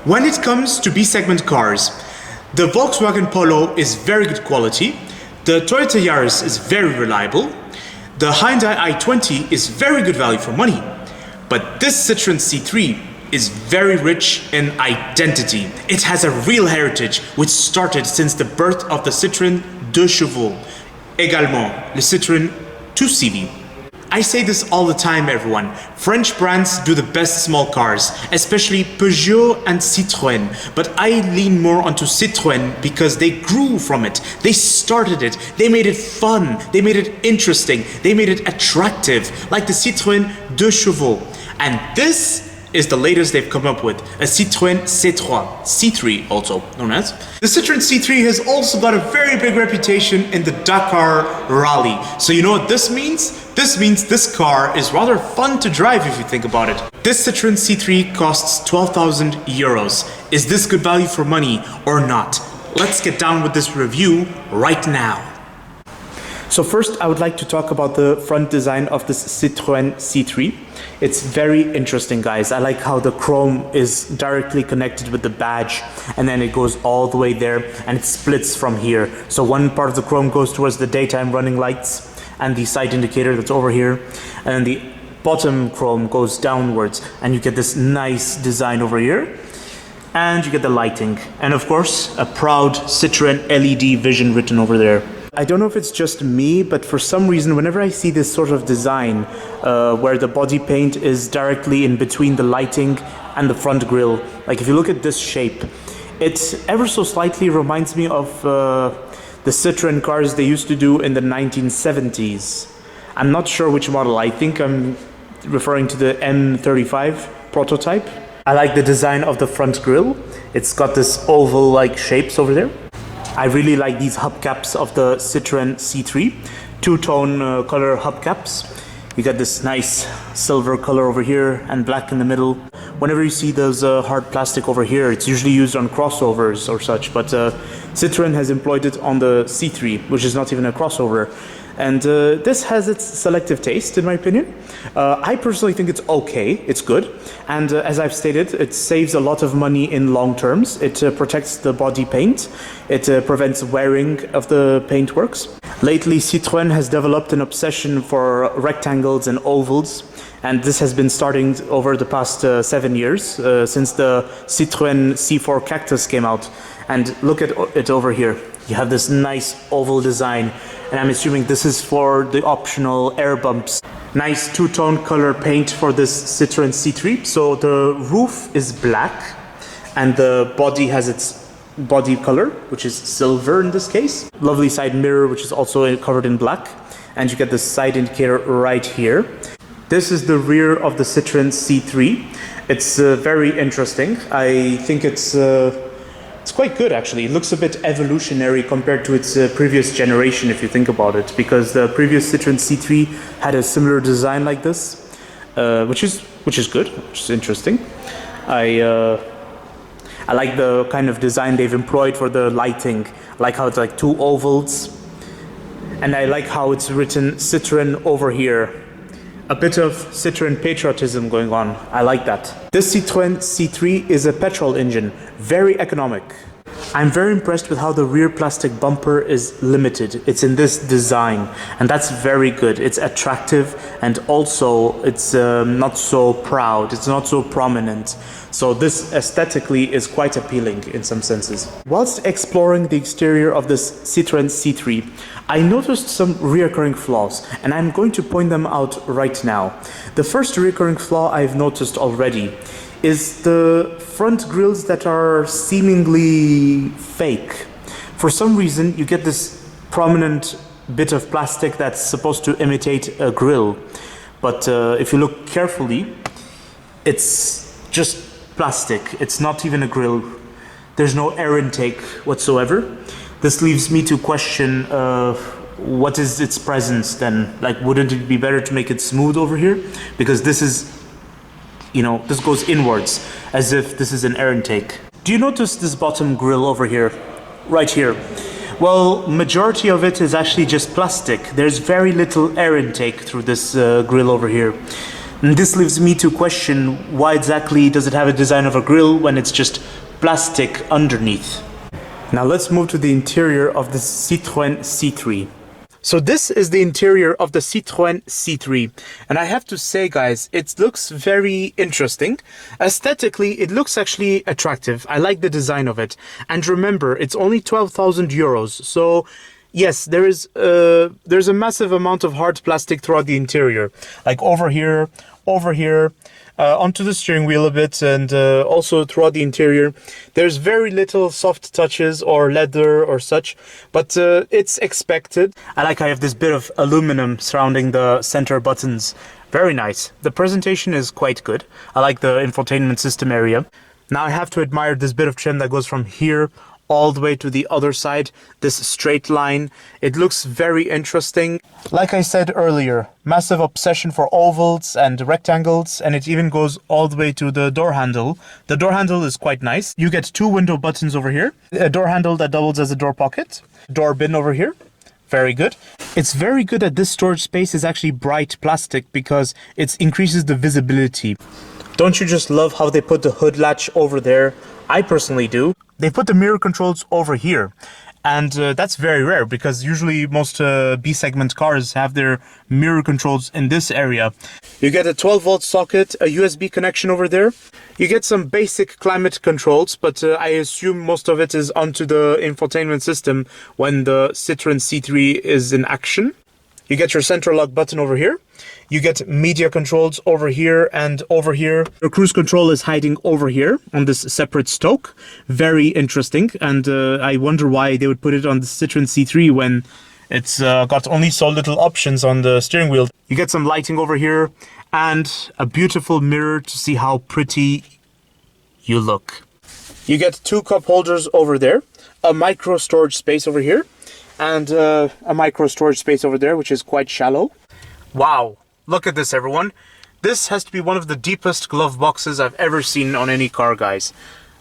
When it comes to B-segment cars, the Volkswagen Polo is very good quality, the Toyota Yaris is very reliable, the Hyundai i20 is very good value for money, but this Citroen C3 is very rich in identity. It has a real heritage which started since the birth of the Citroen 2 chevaux, également le Citroen C3. I say this all the time, everyone. French brands do the best small cars, especially Peugeot and Citroën, but I lean more onto Citroën because they grew from it. They started it, they made it fun, they made it interesting, they made it attractive, like the Citroen 2 chevaux. And this is the latest they've come up with, a Citroen C3 also known as. The Citroen C3 has also got a very big reputation in the Dakar Rally. So you know what this means? This means this car is rather fun to drive if you think about it. This Citroen C3 costs 12,000 euros. Is this good value for money or not? Let's get down with this review right now. So first I would like to talk about the front design of this Citroen C3. It's very interesting, guys. I like how the chrome is directly connected with the badge and then it goes all the way there and it splits from here. So one part of the chrome goes towards the daytime running lights and the side indicator that's over here, and then the bottom chrome goes downwards and you get this nice design over here and you get the lighting and of course a proud Citroen LED vision written over there. I don't know if it's just me, but for some reason whenever I see this sort of design where the body paint is directly in between the lighting and the front grille, like if you look at this shape, it ever so slightly reminds me of the Citroen cars they used to do in the 1970s. I'm not sure which model. I think I'm referring to the M35 prototype. I like the design of the front grille. It's got this oval-like shapes over there. I really like these hubcaps of the Citroen C3. Two-tone color hubcaps. You got this nice silver color over here and black in the middle. Whenever you see those hard plastic over here, it's usually used on crossovers or such, but Citroen has employed it on the C3, which is not even a crossover. And this has its selective taste, in my opinion. I personally think it's okay, it's good. And as I've stated, it saves a lot of money in long terms. It protects the body paint. It prevents wearing of the paintworks. Lately, Citroen has developed an obsession for rectangles and ovals. And this has been starting over the past 7 years, since the Citroen C4 Cactus came out. And look at it over here. You have this nice oval design. And I'm assuming this is for the optional air bumps. Nice two-tone color paint for this Citroen C3. So the roof is black and the body has its body color, which is silver in this case. Lovely side mirror, which is also covered in black. And you get the side indicator right here. This is the rear of the Citroen C3. It's very interesting. I think it's quite good, actually. It looks a bit evolutionary compared to its previous generation, if you think about it, because the previous Citroen C3 had a similar design like this, which is good, which is interesting. I like the kind of design they've employed for the lighting. I like how it's like two ovals, and I like how it's written Citroen over here. A bit of Citroen patriotism going on. I like that. This Citroen C3 is a petrol engine, very economic. I'm very impressed with how the rear plastic bumper is limited. It's in this design, and that's very good. It's attractive, and also it's not so proud. It's not so prominent. So this aesthetically is quite appealing in some senses. Whilst exploring the exterior of this Citroen C3, I noticed some recurring flaws, and I'm going to point them out right now. The first recurring flaw I've noticed already is the front grills that are seemingly fake. For some reason, you get this prominent bit of plastic that's supposed to imitate a grill. But if you look carefully, it's just plastic. It's not even a grill. There's no air intake whatsoever. This leaves me to question what is its presence then? Like, wouldn't it be better to make it smooth over here? Because this is, you know, this goes inwards as if this is an air intake. Do you notice this bottom grill over here? Right here. Well, majority of it is actually just plastic. There's very little air intake through this grill over here. And this leaves me to question why exactly does it have a design of a grill when it's just plastic underneath. Now let's move to the interior of the Citroen C3. So this is the interior of the Citroen C3, and I have to say, guys, it looks very interesting. Aesthetically, it looks actually attractive. I like the design of it. And remember, it's only 12,000 euros. So yes, there's a massive amount of hard plastic throughout the interior, like over here, onto the steering wheel a bit, and also throughout the interior. There's very little soft touches or leather or such, but it's expected. I have this bit of aluminum surrounding the center buttons. Very nice. The presentation is quite good. I like the infotainment system area. Now I have to admire this bit of trim that goes from here all the way to the other side, this straight line. It looks very interesting. Like I said earlier, massive obsession for ovals and rectangles, and it even goes all the way to the door handle. The door handle is quite nice. You get two window buttons over here, a door handle that doubles as a door pocket, door bin over here. Very good. It's very good that this storage space is actually bright plastic because it increases the visibility. Don't you just love how they put the hood latch over there? I personally do. They put the mirror controls over here, and that's very rare because usually most B-segment cars have their mirror controls in this area. You get a 12-volt socket, a USB connection over there. You get some basic climate controls, but I assume most of it is onto the infotainment system when the Citroen C3 is in action. You get your center lock button over here. You get media controls over here and over here. Your cruise control is hiding over here on this separate stoke. Very interesting, and I wonder why they would put it on the Citroen C3 when it's got only so little options on the steering wheel. You get some lighting over here and a beautiful mirror to see how pretty you look. You get two cup holders over there, a micro storage space over here, and a micro storage space over there, which is quite shallow. Wow, look at this, everyone. This has to be one of the deepest glove boxes I've ever seen on any car, guys.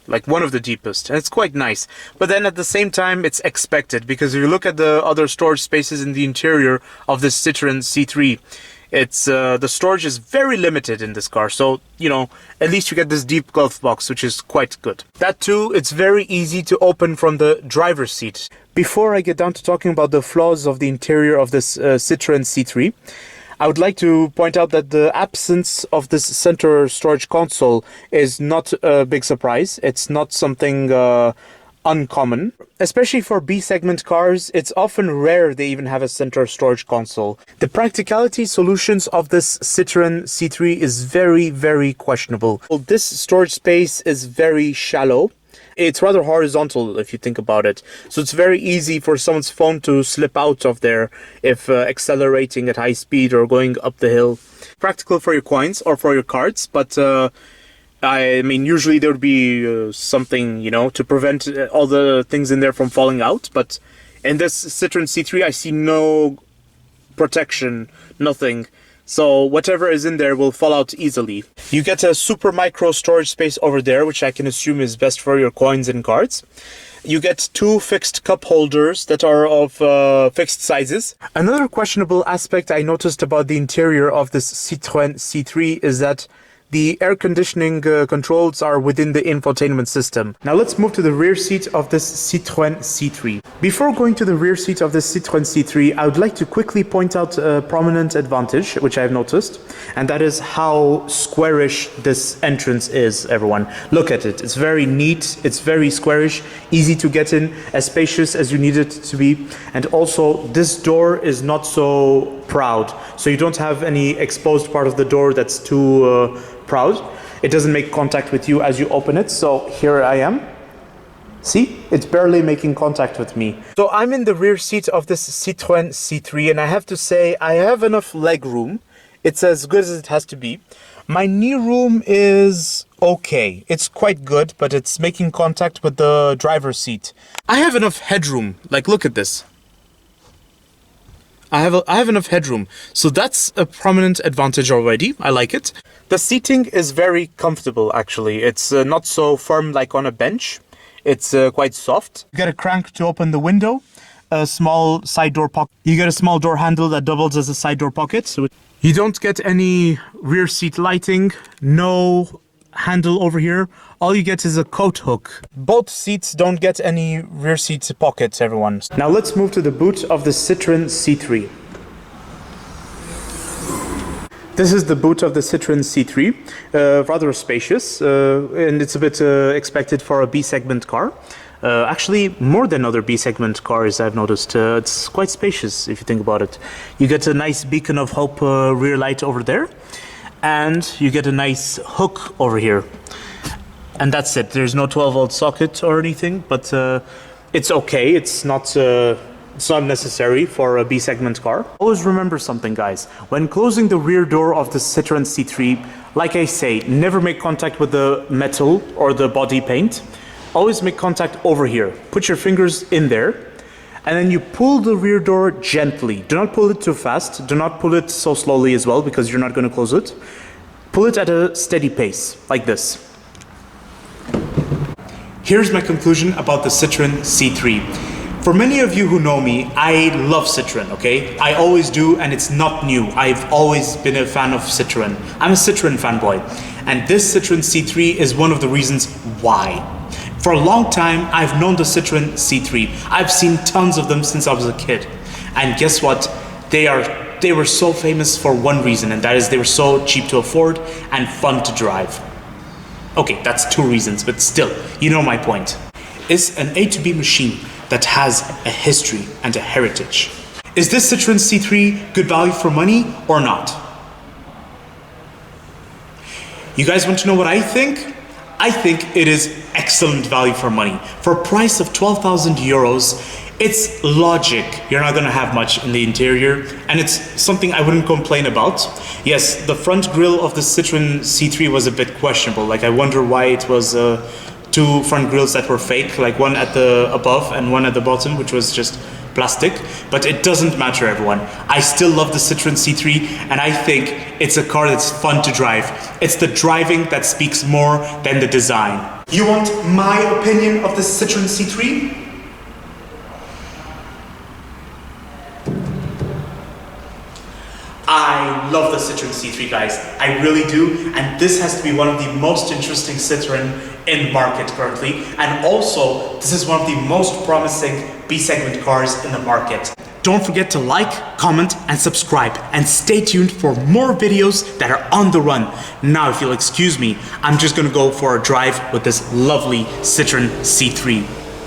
Like, one of the deepest, and it's quite nice. But then at the same time, it's expected, because if you look at the other storage spaces in the interior of this Citroen C3, it's the storage is very limited in this car. So, you know, at least you get this deep glove box, which is quite good. That too, it's very easy to open from the driver's seat. Before I get down to talking about the flaws of the interior of this Citroen C3, I would like to point out that the absence of this center storage console is not a big surprise. It's not something uncommon. Especially for B-segment cars, it's often rare they even have a center storage console. The practicality solutions of this Citroen C3 is very, very questionable. Well, this storage space is very shallow. It's rather horizontal if you think about it. So it's very easy for someone's phone to slip out of there if accelerating at high speed or going up the hill. Practical for your coins or for your cards, but I mean, usually there would be something, you know, to prevent all the things in there from falling out. But in this Citroen C3, I see no protection, nothing. So whatever is in there will fall out easily. You get a super micro storage space over there, which I can assume is best for your coins and cards. You get two fixed cup holders that are of fixed sizes. Another questionable aspect I noticed about the interior of this Citroen C3 is that The air conditioning controls are within the infotainment system. Now let's move to the rear seat of this Citroen C3. Before going to the rear seat of this Citroen C3, I would like to quickly point out a prominent advantage, which I've noticed, and that is how squarish this entrance is, everyone. Look at it. It's very neat, it's very squarish, easy to get in, as spacious as you need it to be. And also, this door is not so proud, so you don't have any exposed part of the door that's too proud. It doesn't make contact with you as you open it. So here I am. See, it's barely making contact with me. So I'm in the rear seat of this Citroen C3, and I have to say I have enough leg room. It's as good as it has to be. My knee room is okay. It's quite good, but it's making contact with the driver's seat. I have enough headroom. Like, look at this. I have enough headroom, so that's a prominent advantage already. I like it. The seating is very comfortable, actually. It's not so firm like on a bench. It's quite soft. You get a crank to open the window, a small side door pocket. You get a small door handle that doubles as a side door pocket. So you don't get any rear seat lighting, no handle over here. All you get is a coat hook. Both seats don't get any rear seat pockets, everyone. Now let's move to the boot of the Citroen C3. This is the boot of the Citroen C3, rather spacious, and it's a bit expected for a B-segment car. Actually, more than other B-segment cars, I've noticed. It's quite spacious, if you think about it. You get a nice beacon of hope rear light over there, and you get a nice hook over here. And that's it. There's no 12-volt socket or anything, but it's okay. It's not necessary for a B-segment car. Always remember something, guys. When closing the rear door of the Citroen C3, like I say, never make contact with the metal or the body paint. Always make contact over here. Put your fingers in there, and then you pull the rear door gently. Do not pull it too fast. Do not pull it so slowly as well, because you're not going to close it. Pull it at a steady pace, like this. Here's my conclusion about the Citroen C3. For many of you who know me, I love Citroen, okay? I always do, and it's not new. I've always been a fan of Citroen. I'm a Citroen fanboy. And this Citroen C3 is one of the reasons why. For a long time, I've known the Citroen C3. I've seen tons of them since I was a kid. And guess what? They were so famous for one reason, and that is they were so cheap to afford and fun to drive. Okay, that's two reasons, but still, you know my point. It's an A to B machine that has a history and a heritage. Is this Citroen C3 good value for money or not? You guys want to know what I think? I think it is excellent value for money. For a price of 12,000 euros, it's logic. You're not gonna have much in the interior, and it's something I wouldn't complain about. Yes, the front grille of the Citroen C3 was a bit questionable. Like, I wonder why it was two front grills that were fake, like one at the above and one at the bottom, which was just plastic. But it doesn't matter, everyone. I still love the Citroen C3, and I think it's a car that's fun to drive. It's the driving that speaks more than the design. You want my opinion of the Citroen C3? I love the Citroen C3, guys. I really do. And this has to be one of the most interesting Citroen in the market currently. And also, this is one of the most promising B-segment cars in the market. Don't forget to like, comment, and subscribe. And stay tuned for more videos that are on the run. Now, if you'll excuse me, I'm just gonna go for a drive with this lovely Citroen C3.